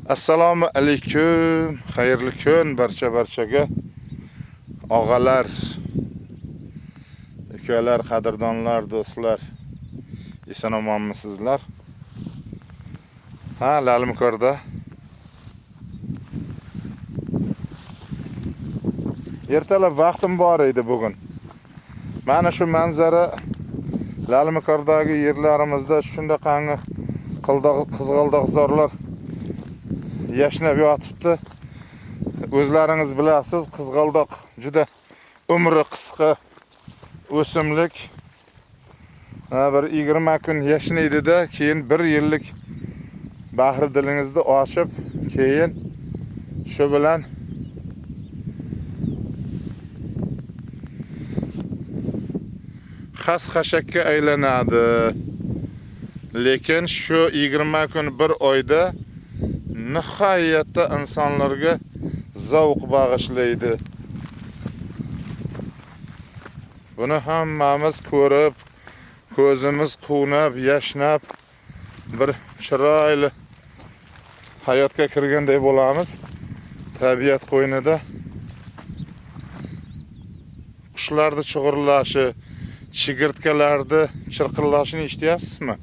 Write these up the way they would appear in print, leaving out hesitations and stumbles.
Assalomu alaykum, xayrli kun barchaga. Og'alar, ukalar, qadrdonlar, do'stlar. Eson-omonmisizlar? Ha, Lalimkorda. Ertalab vaqtim bor edi bugun. Mana shu manzara Lalimkordagi yerlarimizda shundaqangi qizg'aldoqzorlar yashnab yotibdi. O'zlaringiz bilasiz, qizg'aldoq juda umri qisqa o'simlik. Bir 20 kun yashnaydi-da, keyin 1 yillik bahri dilingizni ochib, keyin shu bilan xas-xashakka aylanadi. Lekin shu 20 kun 1 oyda nihoyatda insonlarga zavq bag'ishlaydi. Buni hammamiz ko'rib, ko'zimiz quvnab, yashnab, bir chiroyli hayotga kirganday bo'lamiz. Tabiat qo'ynida qushlarning chug'urlashi, chigirtkalarning chirqillashini eshityapsizmi?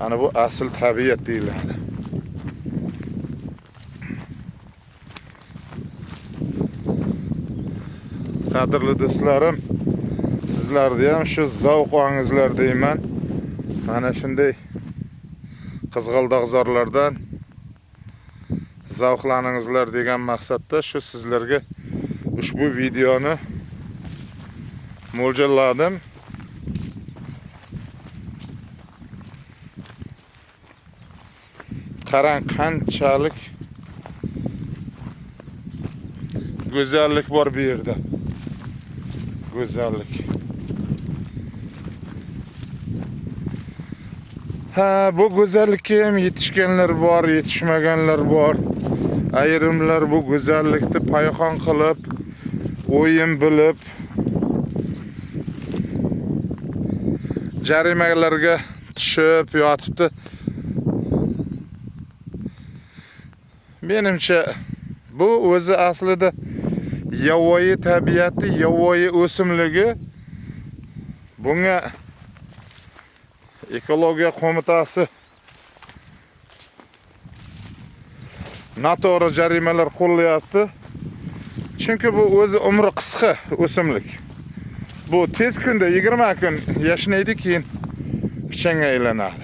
Ana bu asl tabiat deyiladi. Qadrli do'stlarim, sizlarni ham shu zavqingizlar deyman. Mana shunday qizg'aldoqzorlardan zavqlaningizlar degan maqsadda shu sizlarga ushbu videoni mo'ljalladim. Qarang, qanchalik go'zallik bor bu yerda. Go'zallik. Bu go'zallikka ham yetishganlar bor, yetishmaganlar bor. Ayrimlar bu go'zallikni payxon qilib, o'yin bilib, jarimalarga tushib yotibdi. Menimcha bu o'zi aslida yovvoyi tabiati, yovvoyi o'simligi. Bunga ekologiya qo'mitasi noto'g'ri jarimalar qo'llayapti. Chunki bu o'zi umri qisqa o'simlik. Bu tez kunda 20 kun yashnaydi, keyin pichanga aylanadi.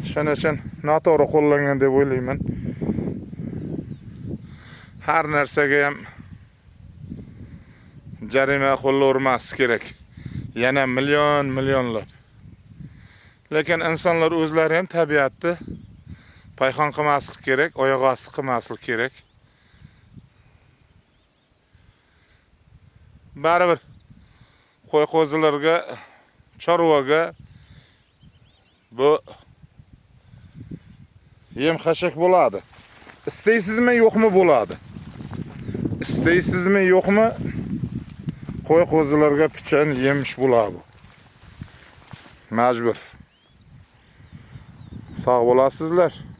Shuning uchun noto'g'ri qo'llangan deb o'ylayman. Har narsaga ham jarima qo'llavermas kerak. Yana millionlab. Lekin insonlar o'zlari ham tabiatni payxon qilmaslik kerak, oyoq osti qilmaslik kerak. Baribir qo'y-qo'zilarga, chorvaga bu yem-xashak bo'ladi. İsteysizmi yo'qmi bo'ladi. İsteysizmi yo'qmi qo'y-qo'zilarga pichan yemiş bo'ladi. Majbur. Sog' bo'lasizlar.